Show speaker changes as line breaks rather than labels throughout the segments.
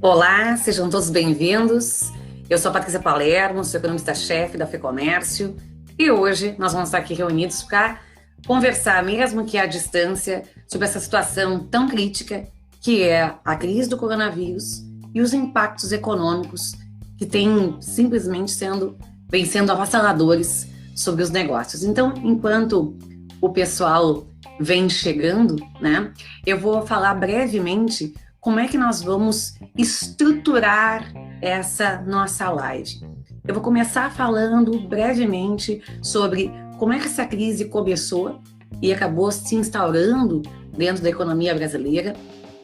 Olá, sejam todos bem-vindos. Eu sou a Patrícia Palermo, sou economista-chefe da FEComércio e hoje nós vamos estar aqui reunidos para conversar, mesmo que à distância, sobre essa situação tão crítica que é a crise do coronavírus e os impactos econômicos que têm simplesmente vem sendo avassaladores sobre os negócios. Então, enquanto o pessoal vem chegando, eu vou falar brevemente como é que nós vamos estruturar essa nossa live. Eu vou começar falando brevemente sobre como é que essa crise começou e acabou se instaurando dentro da economia brasileira,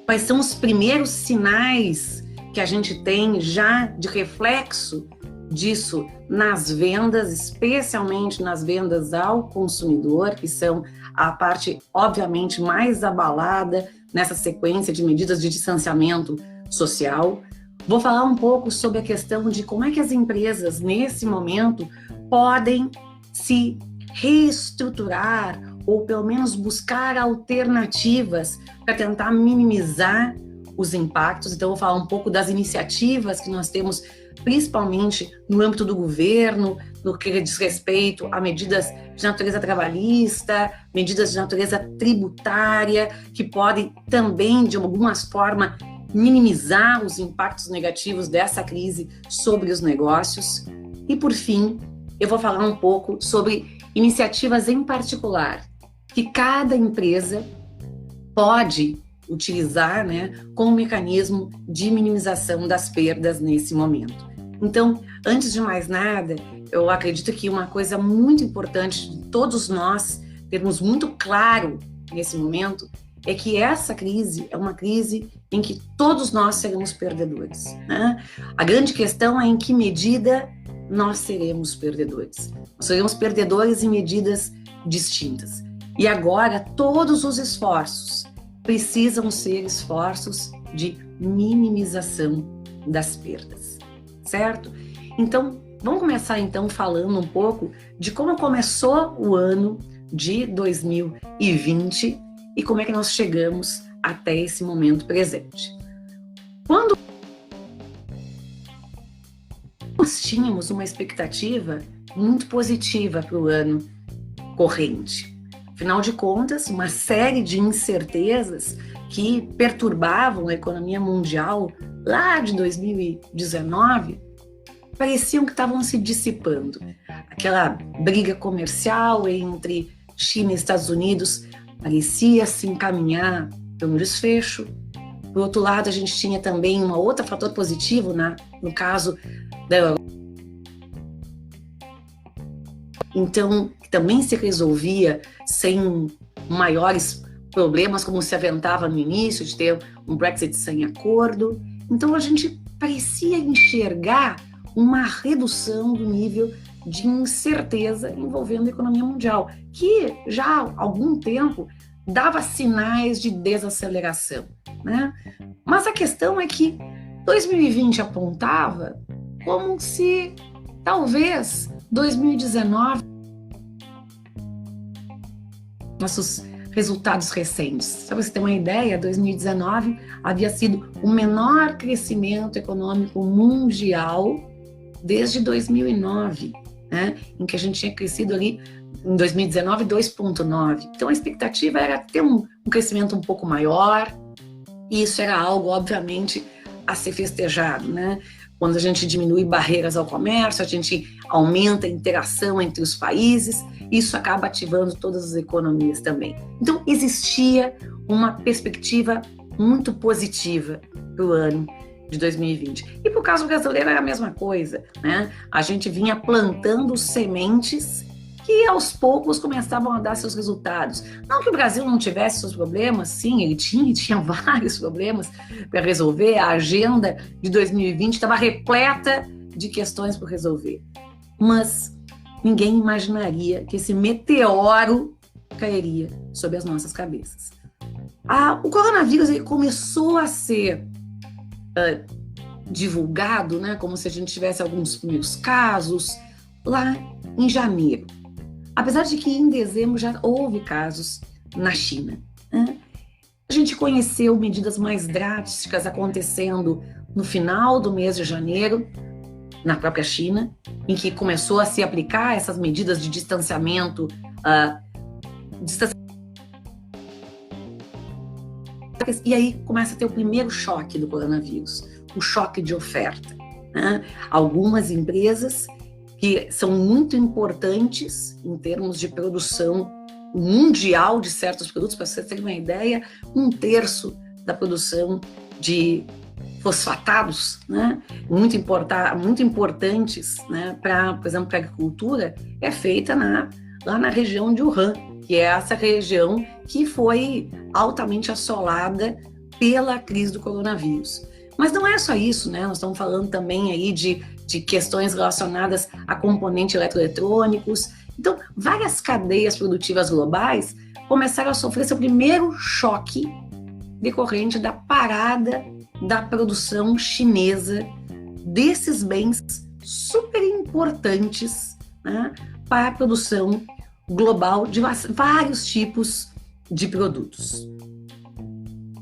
quais são os primeiros sinais que a gente tem já de reflexo disso nas vendas, especialmente nas vendas ao consumidor, que são a parte, obviamente, mais abalada nessa sequência de medidas de distanciamento social. Vou falar um pouco sobre a questão de como é que as empresas, nesse momento, podem se reestruturar ou, pelo menos, buscar alternativas para tentar minimizar os impactos. Então, vou falar um pouco das iniciativas que nós temos, principalmente no âmbito do governo, no que diz respeito a medidas de natureza trabalhista, medidas de natureza tributária, que podem também, de alguma forma, minimizar os impactos negativos dessa crise sobre os negócios. E, por fim, eu vou falar um pouco sobre iniciativas em particular que cada empresa pode utilizar, como mecanismo de minimização das perdas nesse momento. Então, antes de mais nada, eu acredito que uma coisa muito importante de todos nós termos muito claro nesse momento é que essa crise é uma crise em que todos nós seremos perdedores, A grande questão é em que medida nós seremos perdedores. Nós seremos perdedores em medidas distintas. E agora, todos os esforços precisam ser esforços de minimização das perdas, certo? Então, vamos começar então falando um pouco de como começou o ano de 2020 e como é que nós chegamos até esse momento presente. Quando nós tínhamos uma expectativa muito positiva para o ano corrente. Afinal de contas, uma série de incertezas que perturbavam a economia mundial lá de 2019 pareciam que estavam se dissipando. Aquela briga comercial entre China e Estados Unidos parecia se encaminhar para um desfecho. Por outro lado, a gente tinha também um outro fator positivo, no caso da Europa. Então, também se resolvia sem maiores problemas, como se aventava no início, de ter um Brexit sem acordo. Então, a gente parecia enxergar uma redução do nível de incerteza envolvendo a economia mundial, que já há algum tempo dava sinais de desaceleração, Mas a questão é que 2020 apontava como se talvez 2019, nossos resultados recentes. Só para você ter uma ideia, 2019 havia sido o menor crescimento econômico mundial desde 2009, em que a gente tinha crescido ali, em 2019, 2,9%. Então, a expectativa era ter um crescimento um pouco maior, e isso era algo, obviamente, a ser festejado, Quando a gente diminui barreiras ao comércio, a gente aumenta a interação entre os países, isso acaba ativando todas as economias também. Então, existia uma perspectiva muito positiva para o ano de 2020. E para o caso brasileiro era a mesma coisa, A gente vinha plantando sementes que aos poucos começavam a dar seus resultados. Não que o Brasil não tivesse seus problemas, sim, ele tinha vários problemas para resolver, a agenda de 2020 estava repleta de questões por resolver. Mas ninguém imaginaria que esse meteoro cairia sobre as nossas cabeças. O coronavírus ele começou a ser divulgado, como se a gente tivesse alguns primeiros casos, lá em janeiro. Apesar de que em dezembro já houve casos na China, né? A gente conheceu medidas mais drásticas acontecendo no final do mês de janeiro, na própria China, em que começou a se aplicar essas medidas de distanciamento, e aí começa a ter o primeiro choque do coronavírus, o choque de oferta, né? Algumas empresas que são muito importantes em termos de produção mundial de certos produtos, para você ter uma ideia, 1/3 da produção de fosfatados, né, muito importantes, né, por exemplo, para a agricultura, é feita lá na região de Wuhan, que é essa região que foi altamente assolada pela crise do coronavírus. Mas não é só isso, né? Nós estamos falando também aí de questões relacionadas a componentes eletroeletrônicos. Então, várias cadeias produtivas globais começaram a sofrer seu primeiro choque decorrente da parada da produção chinesa desses bens super importantes, né, para a produção global de vários tipos de produtos.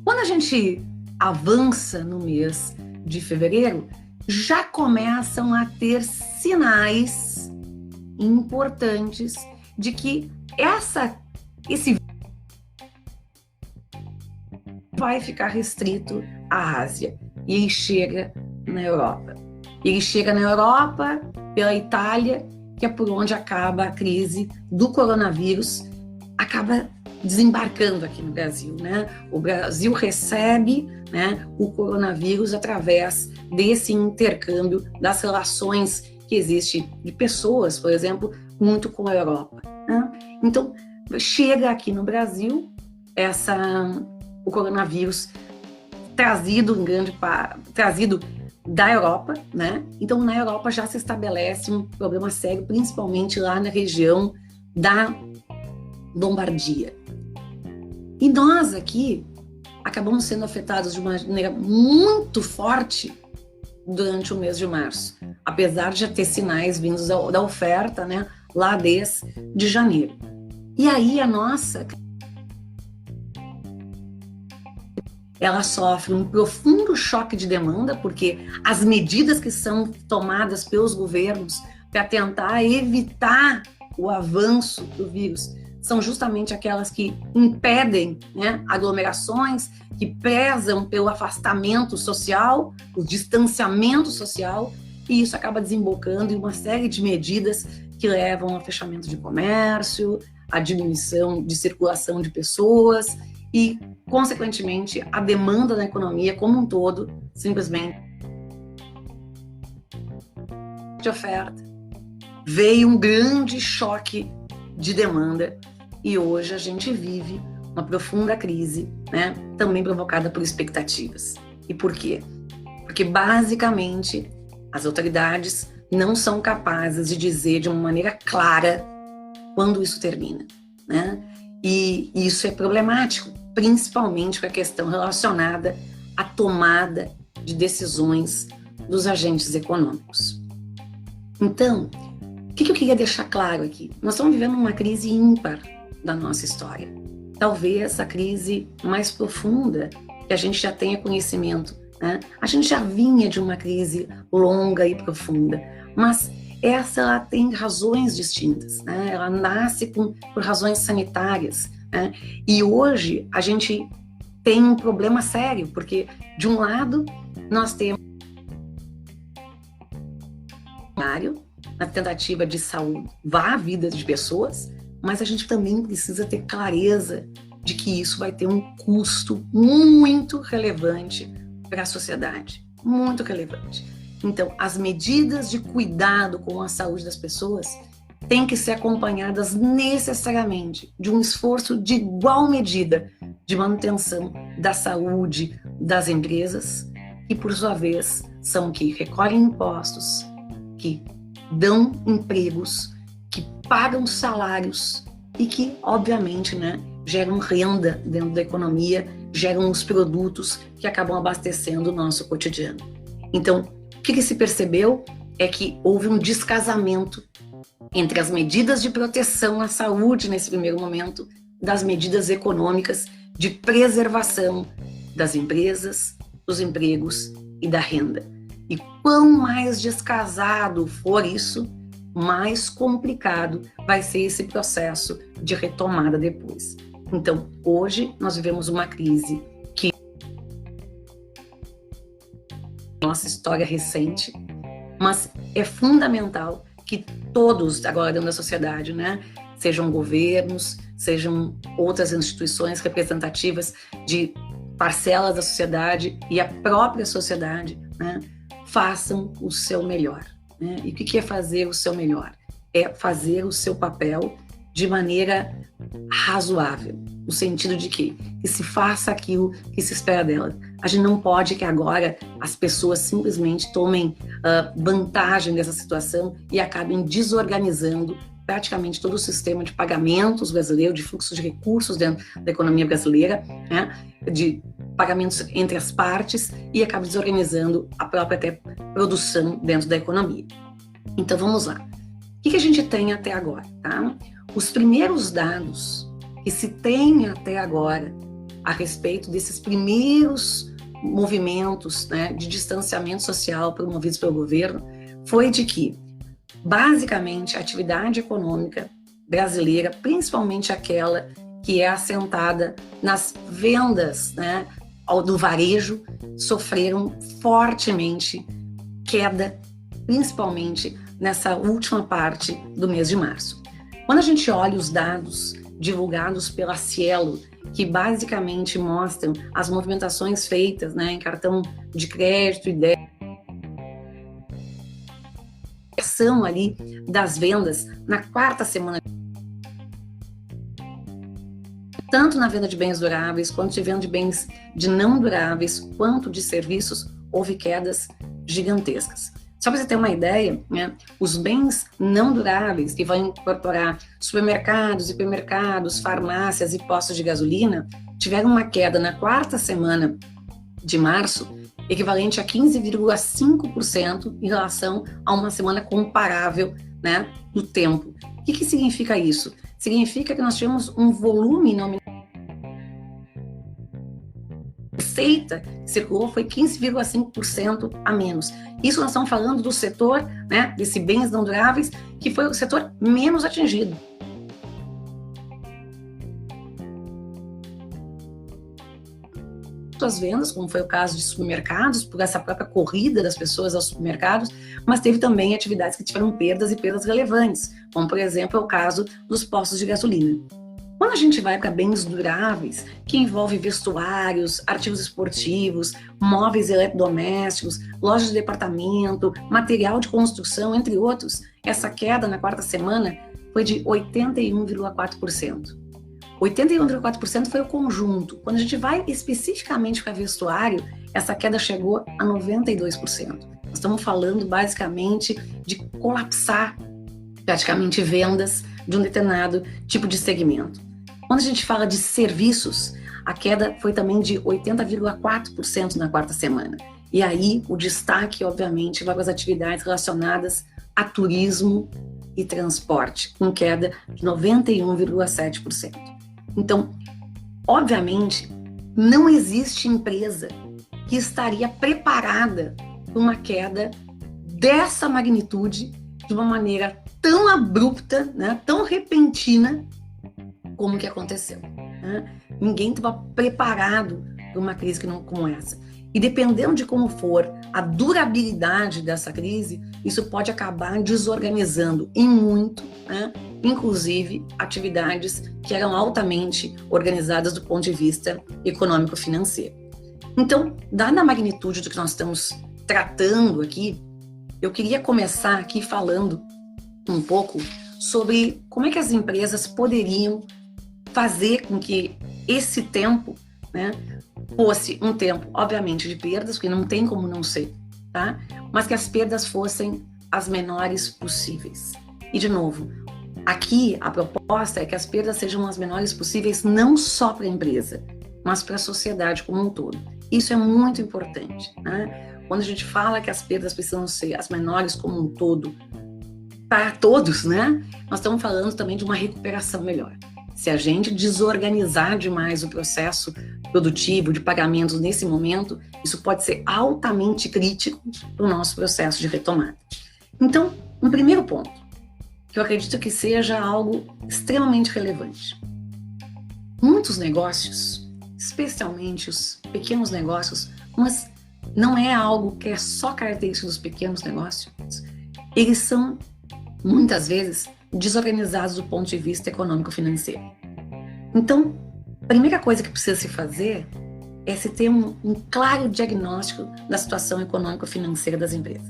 Quando a gente avança no mês de fevereiro, já começam a ter sinais importantes de que esse vai ficar restrito à Ásia, e ele chega na Europa. Ele chega na Europa pela Itália, que é por onde acaba a crise do coronavírus, acaba desembarcando aqui no Brasil, né? O Brasil recebe, né, o coronavírus através desse intercâmbio das relações que existe de pessoas, por exemplo, muito com a Europa, né? Então, chega aqui no Brasil o coronavírus trazido da Europa, né? Então, na Europa já se estabelece um problema sério, principalmente lá na região da Lombardia. E nós aqui acabamos sendo afetados de uma maneira muito forte durante o mês de março, apesar de já ter sinais vindos da oferta, né, lá desde janeiro. E aí ela sofre um profundo choque de demanda, porque as medidas que são tomadas pelos governos para tentar evitar o avanço do vírus são justamente aquelas que impedem, né, aglomerações, que prezam pelo afastamento social, o distanciamento social, e isso acaba desembocando em uma série de medidas que levam ao fechamento de comércio, à diminuição de circulação de pessoas e, consequentemente, a demanda na economia como um todo, simplesmente de oferta. Veio um grande choque de demanda e hoje a gente vive uma profunda crise, né, também provocada por expectativas. E por quê? Porque, basicamente, as autoridades não são capazes de dizer de uma maneira clara quando isso termina, né? E isso é problemático, principalmente com a questão relacionada à tomada de decisões dos agentes econômicos. Então, o que eu queria deixar claro aqui? Nós estamos vivendo uma crise ímpar da nossa história. Talvez a crise mais profunda que a gente já tenha conhecimento, né? A gente já vinha de uma crise longa e profunda, mas ela tem razões distintas, né? Ela nasce por razões sanitárias, né? E hoje a gente tem um problema sério, porque de um lado nós temos na tentativa de salvar a vida de pessoas, mas a gente também precisa ter clareza de que isso vai ter um custo muito relevante para a sociedade, muito relevante. Então, as medidas de cuidado com a saúde das pessoas têm que ser acompanhadas necessariamente de um esforço de igual medida de manutenção da saúde das empresas, que por sua vez são que recolhem impostos, que dão empregos, que pagam salários e que, obviamente, né, geram renda dentro da economia, geram os produtos que acabam abastecendo o nosso cotidiano. Então, o que se percebeu é que houve um descasamento entre as medidas de proteção à saúde nesse primeiro momento das medidas econômicas de preservação das empresas, dos empregos e da renda. E quanto mais descasado for isso, mais complicado vai ser esse processo de retomada depois. Então, hoje nós vivemos uma crise que nossa história recente, mas é fundamental que todos agora dentro da sociedade, né, sejam governos, sejam outras instituições representativas de parcelas da sociedade e a própria sociedade, né, façam o seu melhor. Né? E o que é fazer o seu melhor? É fazer o seu papel de maneira razoável, no sentido de que se faça aquilo que se espera dela. A gente não pode que agora as pessoas simplesmente tomem vantagem dessa situação e acabem desorganizando praticamente todo o sistema de pagamentos brasileiro, de fluxo de recursos dentro da economia brasileira, né, de pagamentos entre as partes, e acaba desorganizando a própria até produção dentro da economia. Então vamos lá. O que a gente tem até agora? Tá? Os primeiros dados que se tem até agora a respeito desses primeiros movimentos, né, de distanciamento social promovidos pelo governo foi de que, basicamente, a atividade econômica brasileira, principalmente aquela que é assentada nas vendas, né, do varejo, sofreram fortemente queda, principalmente nessa última parte do mês de março. Quando a gente olha os dados divulgados pela Cielo, que basicamente mostram as movimentações feitas, né, em cartão de crédito e débito, ação ali das vendas na quarta semana, tanto na venda de bens duráveis, quanto de venda de bens de não duráveis, quanto de serviços, houve quedas gigantescas. Só para você ter uma ideia, né, os bens não duráveis, que vão incorporar supermercados, hipermercados, farmácias e postos de gasolina, tiveram uma queda na quarta semana de março, equivalente a 15,5% em relação a uma semana comparável, né, do tempo. O que significa isso? Significa que nós tivemos um volume nominal. A receita que circulou foi 15,5% a menos. Isso nós estamos falando do setor, né, desse bens não duráveis, que foi o setor menos atingido. As vendas, como foi o caso de supermercados, por essa própria corrida das pessoas aos supermercados, mas teve também atividades que tiveram perdas e perdas relevantes, como por exemplo é o caso dos postos de gasolina. Quando a gente vai para bens duráveis, que envolve vestuários, artigos esportivos, móveis eletrodomésticos, lojas de departamento, material de construção, entre outros, essa queda na quarta semana foi de 81,4%. 81,4% foi o conjunto. Quando a gente vai especificamente para vestuário, essa queda chegou a 92%. Nós estamos falando basicamente de colapsar praticamente vendas de um determinado tipo de segmento. Quando a gente fala de serviços, a queda foi também de 80,4% na quarta semana. E aí o destaque, obviamente, vai para as atividades relacionadas a turismo e transporte, com queda de 91,7%. Então, obviamente, não existe empresa que estaria preparada para uma queda dessa magnitude, de uma maneira tão abrupta, né, tão repentina, como que aconteceu. Né? Ninguém estava preparado para uma crise como essa. E dependendo de como for a durabilidade dessa crise, isso pode acabar desorganizando em muito, né? Inclusive atividades que eram altamente organizadas do ponto de vista econômico-financeiro. Então, dada a magnitude do que nós estamos tratando aqui, eu queria começar aqui falando um pouco sobre como é que as empresas poderiam fazer com que esse tempo, né, fosse um tempo, obviamente, de perdas, porque não tem como não ser, tá? Mas que as perdas fossem as menores possíveis. E, de novo, aqui a proposta é que as perdas sejam as menores possíveis não só para a empresa, mas para a sociedade como um todo. Isso é muito importante, né? Quando a gente fala que as perdas precisam ser as menores como um todo, para todos, né? Nós estamos falando também de uma recuperação melhor. Se a gente desorganizar demais o processo produtivo de pagamentos nesse momento, isso pode ser altamente crítico para o nosso processo de retomada. Então, um primeiro ponto, que eu acredito que seja algo extremamente relevante. Muitos negócios, especialmente os pequenos negócios, mas não é algo que é só característico dos pequenos negócios, eles são, muitas vezes, desorganizados do ponto de vista econômico-financeiro. Então, a primeira coisa que precisa se fazer é se ter um claro diagnóstico da situação econômico-financeira das empresas.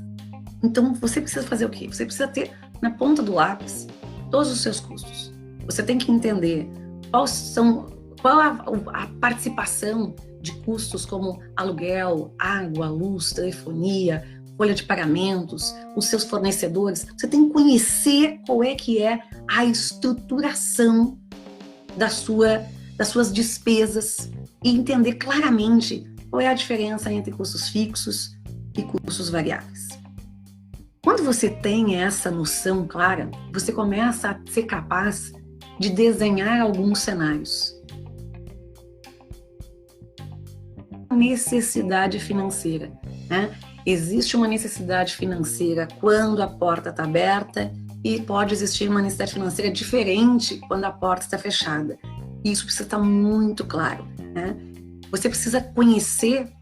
Então, você precisa fazer o quê? Você precisa ter na ponta do lápis todos os seus custos. Você tem que entender qual a participação de custos como aluguel, água, luz, telefonia, folha de pagamentos, os seus fornecedores. Você tem que conhecer qual é que é a estruturação das suas despesas e entender claramente qual é a diferença entre custos fixos e custos variáveis. Quando você tem essa noção clara, você começa a ser capaz de desenhar alguns cenários. Necessidade financeira, né? Existe uma necessidade financeira quando a porta está aberta e pode existir uma necessidade financeira diferente quando a porta está fechada. Isso precisa estar muito claro, né? Você precisa conhecer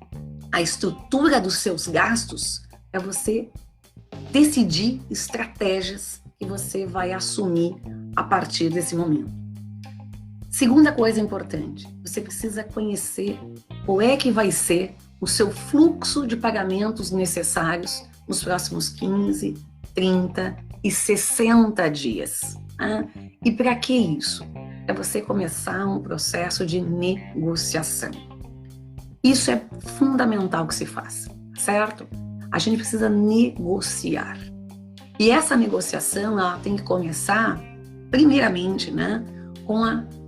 a estrutura dos seus gastos para você decidir estratégias que você vai assumir a partir desse momento. Segunda coisa importante, você precisa conhecer qual é que vai ser o seu fluxo de pagamentos necessários nos próximos 15, 30 e 60 dias. Né? E para que isso? É você começar um processo de negociação. Isso é fundamental que se faça, certo? A gente precisa negociar. E essa negociação, ela tem que começar, primeiramente, né, com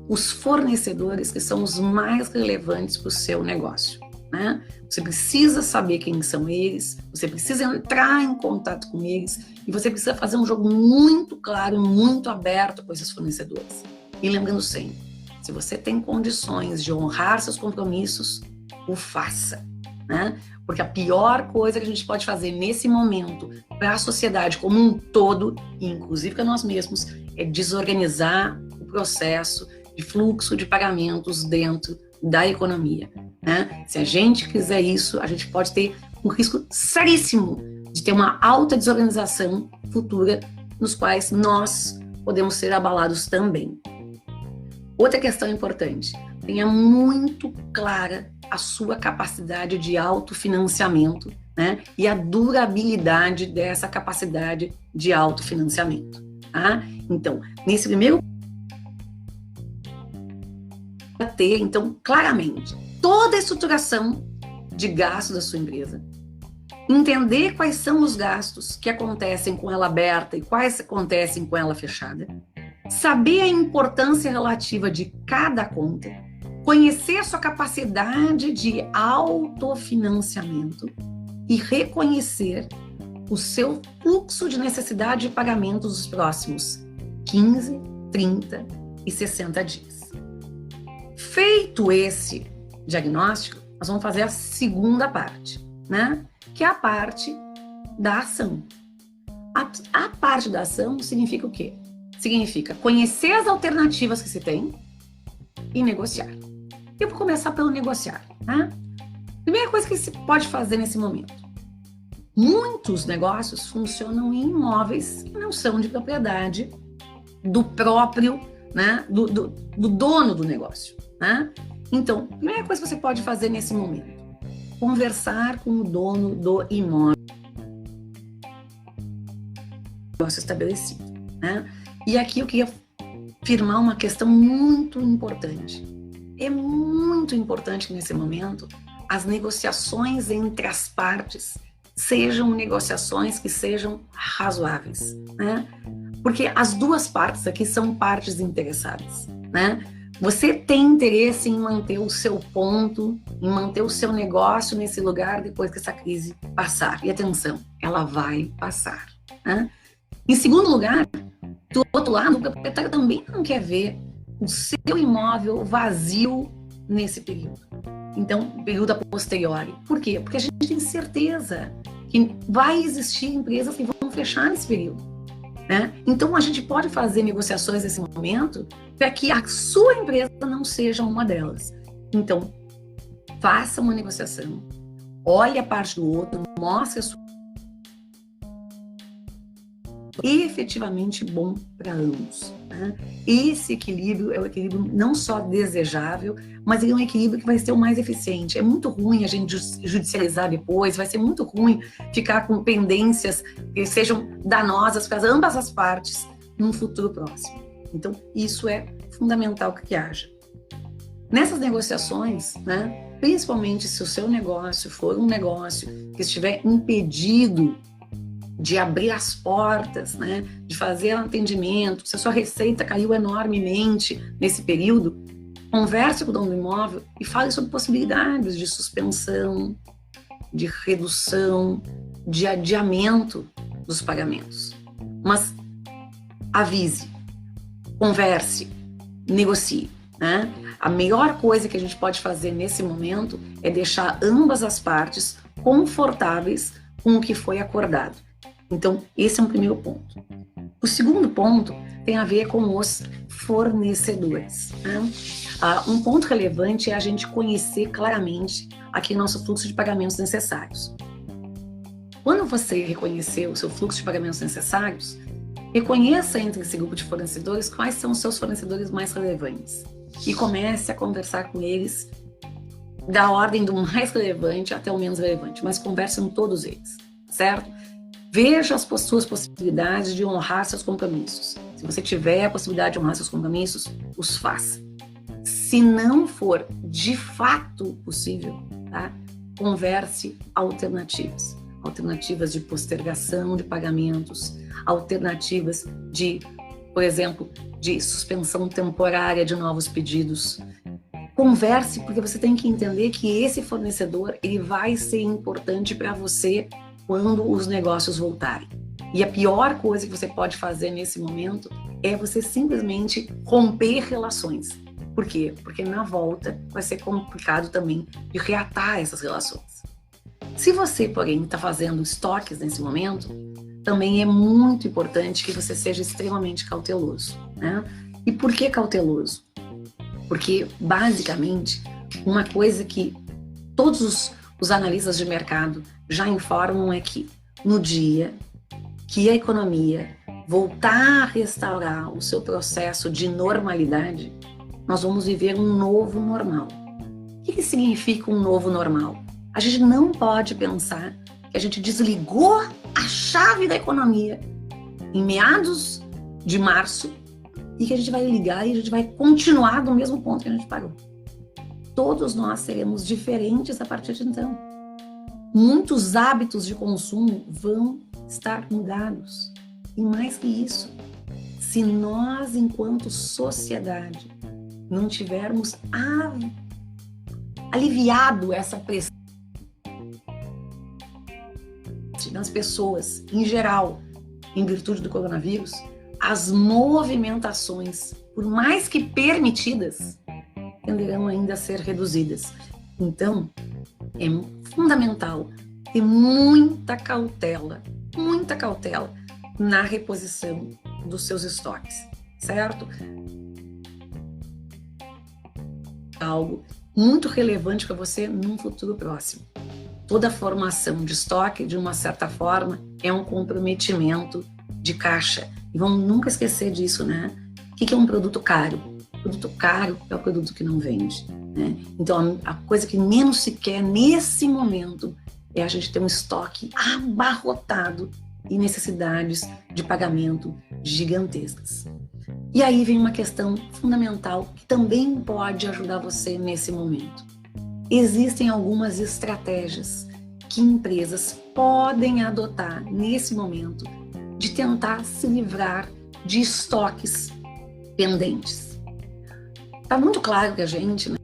os fornecedores que são os mais relevantes para o seu negócio. Né? Você precisa saber quem são eles, você precisa entrar em contato com eles e você precisa fazer um jogo muito claro, muito aberto com esses fornecedores. E lembrando sempre, se você tem condições de honrar seus compromissos, o faça. Né? Porque a pior coisa que a gente pode fazer nesse momento para a sociedade como um todo, inclusive para nós mesmos, é desorganizar o processo de fluxo de pagamentos dentro da economia. Né? Se a gente fizer isso, a gente pode ter um risco seríssimo de ter uma alta desorganização futura, nos quais nós podemos ser abalados também. Outra questão importante, tenha muito clara a sua capacidade de autofinanciamento, né? E a durabilidade dessa capacidade de autofinanciamento. Tá? Então, nesse primeiro ter, então, claramente, toda a estruturação de gastos da sua empresa, entender quais são os gastos que acontecem com ela aberta e quais acontecem com ela fechada, saber a importância relativa de cada conta, conhecer a sua capacidade de autofinanciamento e reconhecer o seu fluxo de necessidade de pagamentos dos próximos 15, 30 e 60 dias. Feito esse diagnóstico, nós vamos fazer a segunda parte, né? Que é a parte da ação. A parte da ação significa o quê? Significa conhecer as alternativas que se tem e negociar. Eu vou começar pelo negociar, tá? Primeira coisa que se pode fazer nesse momento. Muitos negócios funcionam em imóveis que não são de propriedade do próprio, né, do dono do negócio, né? Então, a primeira coisa que você pode fazer nesse momento, conversar com o dono do imóvel estabelecido, né? E aqui eu queria afirmar uma questão muito importante. É muito importante que nesse momento as negociações entre as partes sejam negociações que sejam razoáveis, né? Porque as duas partes aqui são partes interessadas, né? Você tem interesse em manter o seu ponto, em manter o seu negócio nesse lugar depois que essa crise passar. E atenção, ela vai passar, né? Em segundo lugar, do outro lado, o proprietário também não quer ver o seu imóvel vazio nesse período. Então, período a posteriori. Por quê? Porque a gente tem certeza que vai existir empresas que vão fechar nesse período, né? Então, a gente pode fazer negociações nesse momento para que a sua empresa não seja uma delas. Então, faça uma negociação, olhe a parte do outro, mostre a sua efetivamente bom para ambos, né? Esse equilíbrio é um equilíbrio não só desejável, mas ele é um equilíbrio que vai ser o mais eficiente. É muito ruim a gente judicializar depois, vai ser muito ruim ficar com pendências que sejam danosas para ambas as partes num futuro próximo. Então, isso é fundamental que haja. Nessas negociações, né, principalmente se o seu negócio for um negócio que estiver impedido de abrir as portas, né, de fazer atendimento, se a sua receita caiu enormemente nesse período, converse com o dono do imóvel e fale sobre possibilidades de suspensão, de redução, de adiamento dos pagamentos. Mas avise, converse, negocie, né? A melhor coisa que a gente pode fazer nesse momento é deixar ambas as partes confortáveis com o que foi acordado. Então, esse é um primeiro ponto. O segundo ponto tem a ver com os fornecedores, né? Um ponto relevante é a gente conhecer claramente aqui nosso fluxo de pagamentos necessários. Quando você reconhecer o seu fluxo de pagamentos necessários, reconheça entre esse grupo de fornecedores quais são os seus fornecedores mais relevantes e comece a conversar com eles da ordem do mais relevante até o menos relevante, mas converse com todos eles, certo? Veja as suas possibilidades de honrar seus compromissos. Se você tiver a possibilidade de honrar seus compromissos, os faça. Se não for de fato possível, tá? Converse alternativas. Alternativas de postergação de pagamentos, alternativas de, por exemplo, de suspensão temporária de novos pedidos. Converse, porque você tem que entender que esse fornecedor ele vai ser importante para você quando os negócios voltarem. E a pior coisa que você pode fazer nesse momento é você simplesmente romper relações. Por quê? Porque na volta vai ser complicado também de reatar essas relações. Se você, porém, está fazendo estoques nesse momento, também é muito importante que você seja extremamente cauteloso, né? E por que cauteloso? Porque, basicamente, uma coisa que todos os analistas de mercado já informam é que no dia que a economia voltar a restaurar o seu processo de normalidade, nós vamos viver um novo normal. O que significa um novo normal? A gente não pode pensar que a gente desligou a chave da economia em meados de março e que a gente vai ligar e a gente vai continuar do mesmo ponto que a gente parou. Todos nós seremos diferentes a partir de então. Muitos hábitos de consumo vão estar mudados. E mais que isso, se nós, enquanto sociedade, não tivermos aliviado essa pressão nas pessoas, em geral, em virtude do coronavírus, as movimentações, por mais que permitidas, tenderão ainda a ser reduzidas. Então, é fundamental ter muita cautela na reposição dos seus estoques, certo? Algo muito relevante para você num futuro próximo. Toda formação de estoque, de uma certa forma, é um comprometimento de caixa. E vamos nunca esquecer disso, né? O que é um produto caro? O produto caro é o produto que não vende, né? Então, a coisa que menos se quer nesse momento é a gente ter um estoque abarrotado e necessidades de pagamento gigantescas. E aí vem uma questão fundamental que também pode ajudar você nesse momento. Existem algumas estratégias que empresas podem adotar nesse momento de tentar se livrar de estoques pendentes. Está muito claro que a gente,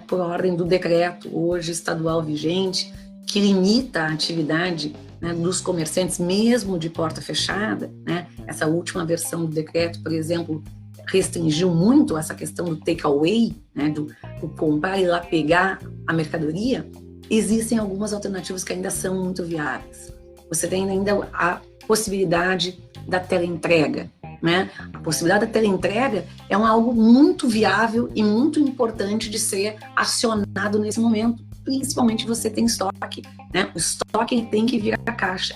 por ordem do decreto hoje estadual vigente, que limita a atividade, né, dos comerciantes mesmo de porta fechada, né, essa última versão do decreto, por exemplo, restringiu muito essa questão do takeaway, né, do comprar e lá pegar a mercadoria, existem algumas alternativas que ainda são muito viáveis. Você tem ainda a possibilidade da teleentrega, né? A possibilidade da teleentrega é algo muito viável e muito importante de ser acionado nesse momento, principalmente você tem estoque, né? O estoque tem que vir à caixa.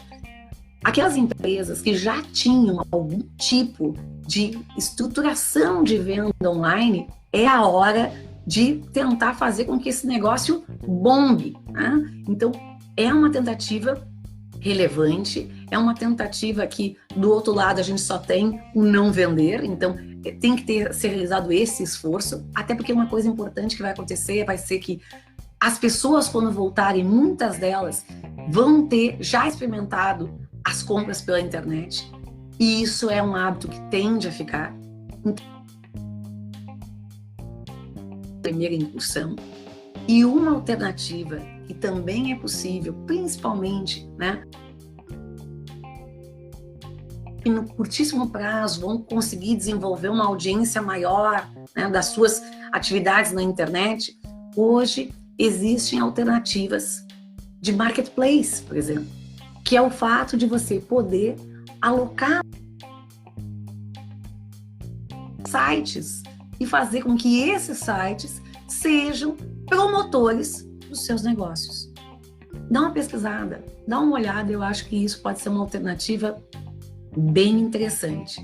Aquelas empresas que já tinham algum tipo de estruturação de venda online, é a hora de tentar fazer com que esse negócio bombe, né? Então, é uma tentativa relevante, é uma tentativa que, do outro lado, a gente só tem o não vender, então tem que ser realizado esse esforço, até porque uma coisa importante que vai acontecer vai ser que as pessoas, quando voltarem, muitas delas vão ter já experimentado as compras pela internet, e isso é um hábito que tende a ficar. Então, primeira incursão. E uma alternativa que também é possível, principalmente, né, que no curtíssimo prazo vão conseguir desenvolver uma audiência maior, né, das suas atividades na internet. Hoje existem alternativas de marketplace, por exemplo, que é o fato de você poder alocar sites e fazer com que esses sites sejam promotores dos seus negócios. Dá uma pesquisada, dá uma olhada, eu acho que isso pode ser uma alternativa bem interessante.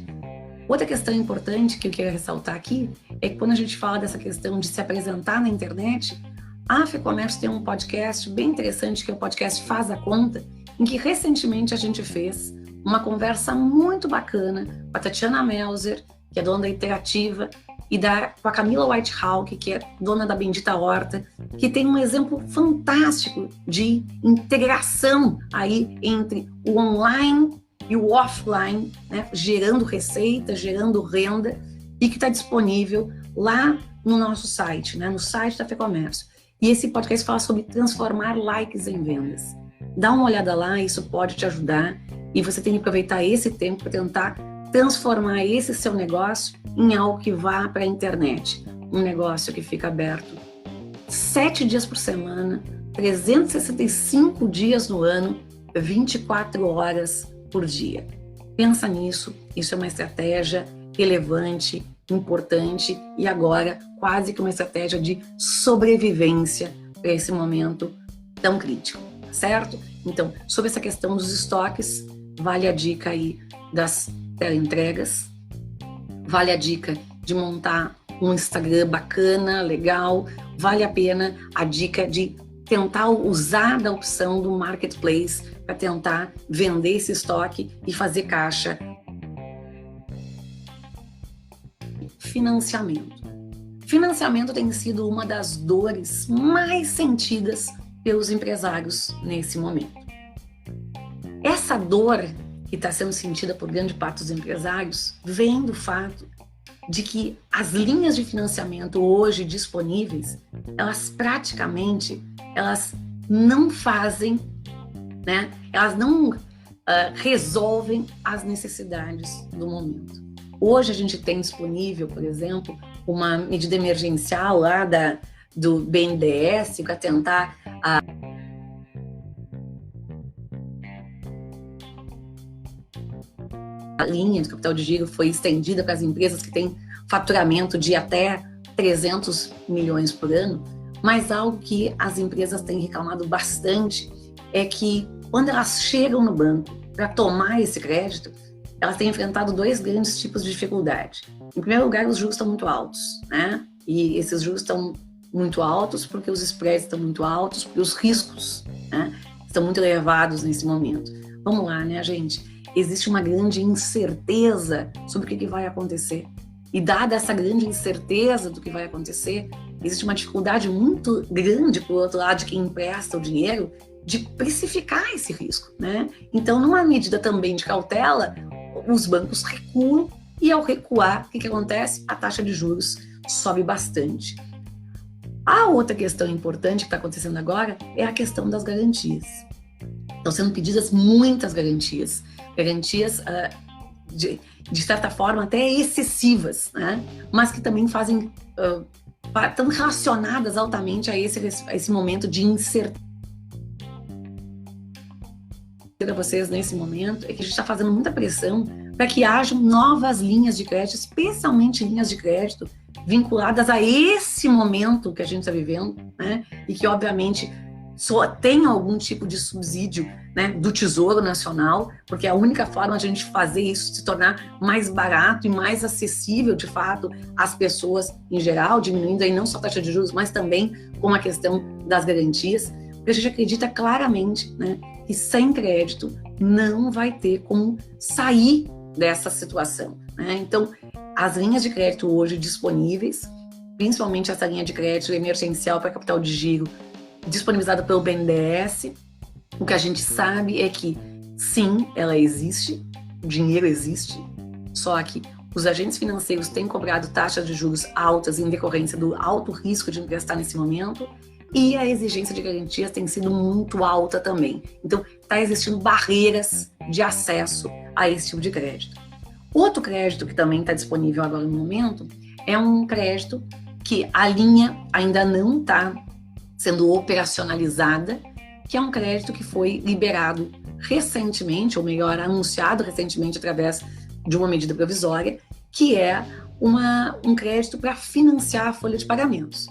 Outra questão importante que eu quero ressaltar aqui é que quando a gente fala dessa questão de se apresentar na internet, a FEComércio tem um podcast bem interessante, que é o podcast Faz a Conta, em que recentemente a gente fez uma conversa muito bacana com a Tatiana Melzer, que é dona da Interativa, e com a Camila Whitehawk, que é dona da Bendita Horta, que tem um exemplo fantástico de integração aí entre o online e o offline, né, gerando receita, gerando renda, e que está disponível lá no nosso site, né, no site da FEComércio. E esse podcast fala sobre transformar likes em vendas. Dá uma olhada lá, isso pode te ajudar, e você tem que aproveitar esse tempo para tentar transformar esse seu negócio em algo que vá para a internet. Um negócio que fica aberto 7 dias por semana, 365 dias no ano, 24 horas por dia. Pensa nisso, isso é uma estratégia relevante, importante e agora quase que uma estratégia de sobrevivência para esse momento tão crítico, certo? Então, sobre essa questão dos estoques, vale a dica aí das teleentregas, vale a dica de montar um Instagram bacana, legal, vale a pena a dica de tentar usar da opção do marketplace para tentar vender esse estoque e fazer caixa. Financiamento. Financiamento tem sido uma das dores mais sentidas pelos empresários nesse momento. Essa dor que está sendo sentida por grande parte dos empresários vem do fato de que as linhas de financiamento hoje disponíveis, elas praticamente, elas não fazem, né? Elas não resolvem as necessidades do momento. Hoje a gente tem disponível, por exemplo, uma medida emergencial lá do BNDES para tentar a linha de capital de giro foi estendida para as empresas que têm faturamento de até 300 milhões por ano, mas algo que as empresas têm reclamado bastante é que quando elas chegam no banco para tomar esse crédito, elas têm enfrentado dois grandes tipos de dificuldade. Em primeiro lugar, os juros estão muito altos, né? E esses juros estão muito altos porque os spreads estão muito altos, porque os riscos, né, estão muito elevados nesse momento. Vamos lá, né, gente? Existe uma grande incerteza sobre o que vai acontecer. E dada essa grande incerteza do que vai acontecer, existe uma dificuldade muito grande, por outro lado, de quem empresta o dinheiro, de precificar esse risco, né? Então, numa medida também de cautela, os bancos recuam e ao recuar, o que acontece? A taxa de juros sobe bastante. A outra questão importante que está acontecendo agora é a questão das garantias. Estão sendo pedidas muitas garantias de certa forma, até excessivas, né? Mas que também fazem, estão relacionadas altamente a esse momento de incerteza. Para vocês nesse momento é que a gente está fazendo muita pressão para que hajam novas linhas de crédito, especialmente linhas de crédito vinculadas a esse momento que a gente está vivendo, né? E que, obviamente, só tem algum tipo de subsídio, né, do Tesouro Nacional, porque é a única forma de a gente fazer isso se tornar mais barato e mais acessível, de fato, às pessoas em geral, diminuindo aí não só a taxa de juros, mas também com a questão das garantias, porque a gente acredita claramente, né, que sem crédito não vai ter como sair dessa situação, né? Então, as linhas de crédito hoje disponíveis, principalmente essa linha de crédito emergencial para capital de giro, disponibilizada pelo BNDES, o que a gente sabe é que, sim, ela existe, o dinheiro existe, só que os agentes financeiros têm cobrado taxas de juros altas em decorrência do alto risco de emprestar nesse momento, e a exigência de garantias tem sido muito alta também. Então, está existindo barreiras de acesso a esse tipo de crédito. Outro crédito que também está disponível agora no momento é um crédito que a linha ainda não está sendo operacionalizada, que é um crédito que foi liberado recentemente, ou melhor, anunciado recentemente através de uma medida provisória, que é um crédito para financiar a folha de pagamentos.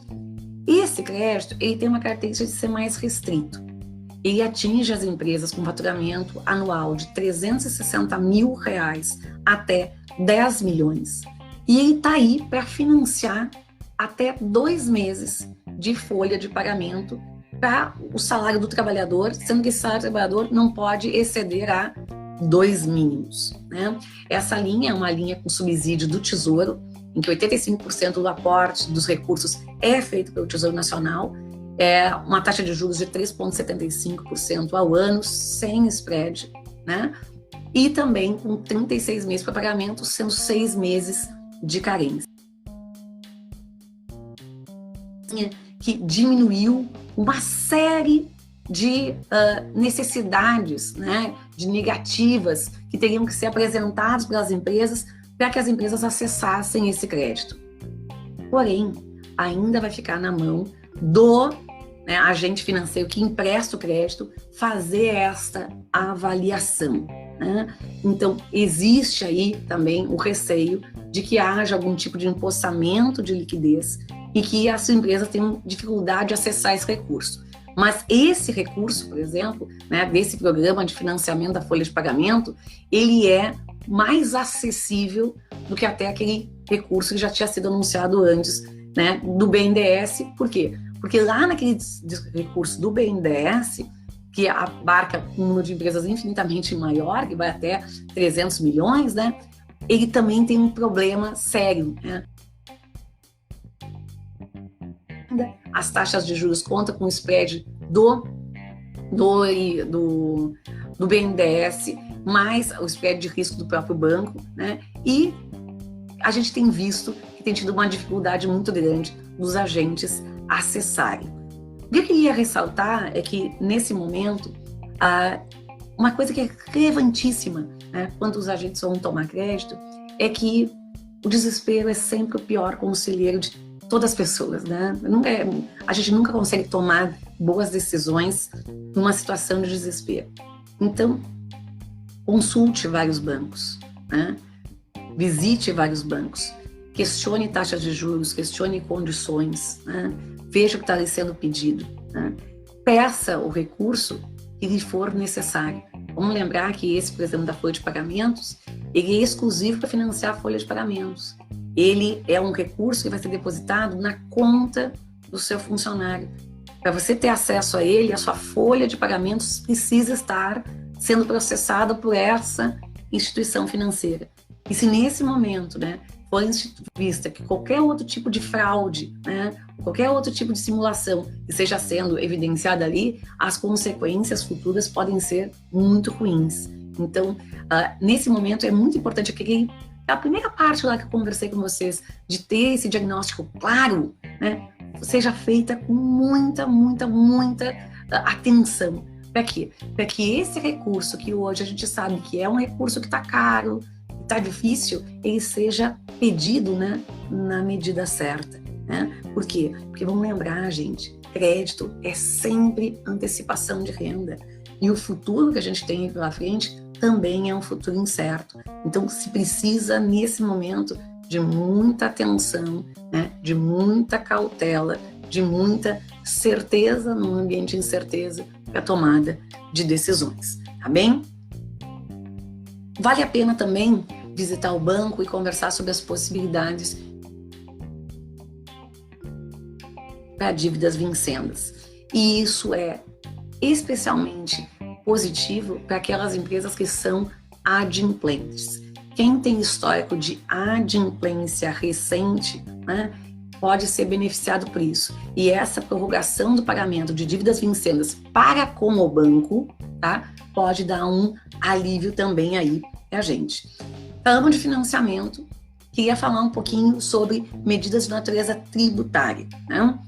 Esse crédito ele tem uma característica de ser mais restrito. Ele atinge as empresas com faturamento anual de R$360 mil até 10 milhões. E ele está aí para financiar até 2 meses de folha de pagamento para o salário do trabalhador, sendo que esse salário do trabalhador não pode exceder a 2 mínimos, né? Essa linha é uma linha com subsídio do Tesouro, em que 85% do aporte dos recursos é feito pelo Tesouro Nacional, é uma taxa de juros de 3,75% ao ano, sem spread, né? E também com 36 meses para pagamento, sendo 6 meses de carência. Que diminuiu uma série de necessidades, né, de negativas que teriam que ser apresentadas pelas empresas para que as empresas acessassem esse crédito. Porém, ainda vai ficar na mão do agente financeiro que empresta o crédito fazer esta avaliação, né? Então, existe aí também o receio de que haja algum tipo de empossamento de liquidez e que as empresas tenham dificuldade de acessar esse recurso. Mas esse recurso, por exemplo, né, desse programa de financiamento da folha de pagamento, ele é mais acessível do que até aquele recurso que já tinha sido anunciado antes, né, do BNDES. Por quê? Porque lá naquele recurso do BNDES, que abarca um número de empresas infinitamente maior, que vai até 300 milhões, né, ele também tem um problema sério, né? As taxas de juros contam com o spread do BNDES, mais o spread de risco do próprio banco, né? E a gente tem visto que tem tido uma dificuldade muito grande dos agentes acessarem. O que eu queria ressaltar é que, nesse momento, uma coisa que é relevantíssima, né, quando os agentes vão tomar crédito, é que o desespero é sempre o pior conselheiro de todas as pessoas, né? A gente nunca consegue tomar boas decisões numa situação de desespero. Então, consulte vários bancos, né? Visite vários bancos, questione taxas de juros, questione condições, né? Veja o que está lhe sendo pedido, né? Peça o recurso que lhe for necessário. Vamos lembrar que esse, por exemplo, da folha de pagamentos, ele é exclusivo para financiar a folha de pagamentos. Ele é um recurso que vai ser depositado na conta do seu funcionário. Para você ter acesso a ele, a sua folha de pagamentos precisa estar sendo processada por essa instituição financeira. E se nesse momento, né, for vista que qualquer outro tipo de fraude, né, qualquer outro tipo de simulação que esteja sendo evidenciada ali, as consequências futuras podem ser muito ruins. Então, nesse momento é muito importante a primeira parte lá que eu conversei com vocês, de ter esse diagnóstico claro, né, seja feita com muita atenção. Para quê? Para que esse recurso, que hoje a gente sabe que é um recurso que está caro, está difícil, ele seja pedido, né, na medida certa, né? Por quê? Porque vamos lembrar, gente, crédito é sempre antecipação de renda. E o futuro que a gente tem pela frente também é um futuro incerto. Então, se precisa, nesse momento, de muita atenção, né, de muita cautela, de muita certeza num ambiente de incerteza para a tomada de decisões, tá bem? Vale a pena também visitar o banco e conversar sobre as possibilidades para dívidas vincendas. E isso é especialmente positivo para aquelas empresas que são adimplentes. Quem tem histórico de adimplência recente, né, pode ser beneficiado por isso. E essa prorrogação do pagamento de dívidas vincendas para com o banco, tá, pode dar um alívio também aí para a gente. Falamos de financiamento, queria falar um pouquinho sobre medidas de natureza tributária, né?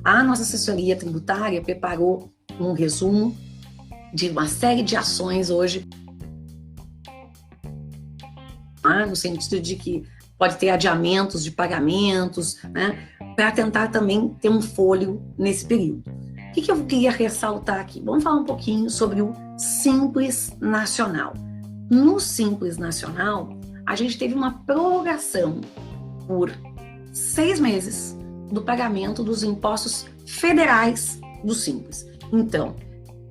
A nossa assessoria tributária preparou um resumo de uma série de ações hoje, no sentido de que pode ter adiamentos de pagamentos, né, para tentar também ter um fôlego nesse período. O que eu queria ressaltar aqui? Vamos falar um pouquinho sobre o Simples Nacional. No Simples Nacional, a gente teve uma prorrogação por 6 meses do pagamento dos impostos federais do Simples. Então,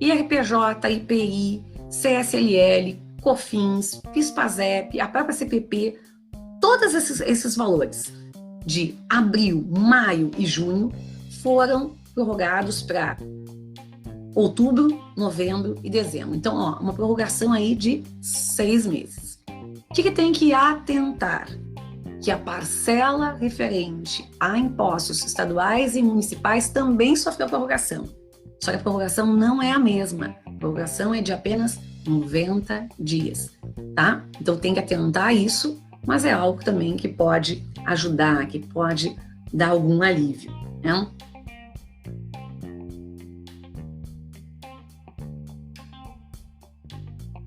IRPJ, IPI, CSLL, COFINS, PIS/PASEP, a própria CPP, todos esses valores de abril, maio e junho foram prorrogados para outubro, novembro e dezembro. Então, ó, uma prorrogação aí de 6 meses. O que tem que atentar? Que a parcela referente a impostos estaduais e municipais também sofreu prorrogação. Só que a prorrogação não é a mesma. A prorrogação é de apenas 90 dias, tá? Então tem que atentar a isso, mas é algo também que pode ajudar, que pode dar algum alívio, né?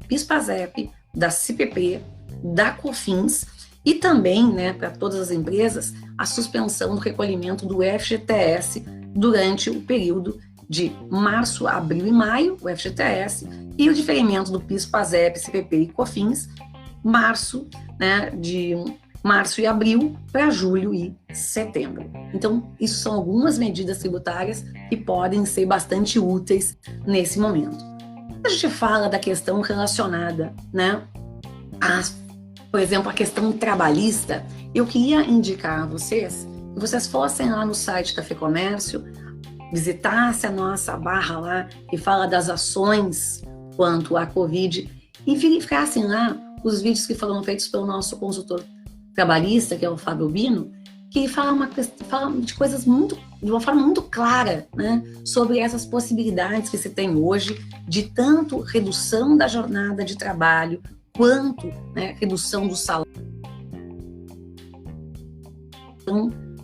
PIS/PASEP, da CPP, da COFINS e também, né, para todas as empresas, a suspensão do recolhimento do FGTS durante o período de março, abril e maio, o FGTS, e o diferimento do PIS/PASEP, CPP e COFINS, de março e abril para julho e setembro. Então, isso são algumas medidas tributárias que podem ser bastante úteis nesse momento. A gente fala da questão relacionada, né, por exemplo, a questão trabalhista, eu queria indicar a vocês que vocês fossem lá no site da FEComércio, visitasse a nossa barra lá que fala das ações quanto à Covid e verificassem lá os vídeos que foram feitos pelo nosso consultor trabalhista, que é o Fábio Bino, que fala de coisas de uma forma muito clara, né, sobre essas possibilidades que se tem hoje de tanto redução da jornada de trabalho quanto, né, redução do salário,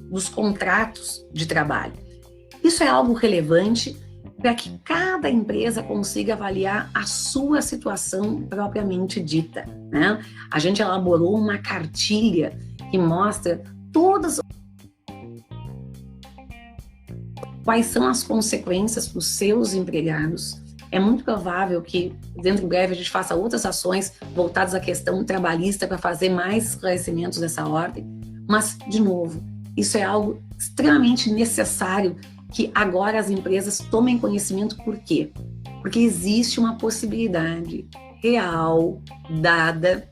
dos contratos de trabalho. Isso é algo relevante para que cada empresa consiga avaliar a sua situação propriamente dita, né? A gente elaborou uma cartilha que mostra quais são as consequências para os seus empregados. É muito provável que, dentro em breve, a gente faça outras ações voltadas à questão trabalhista para fazer mais esclarecimentos dessa ordem. Mas, de novo, isso é algo extremamente necessário que agora as empresas tomem conhecimento. Por quê? Porque existe uma possibilidade real dada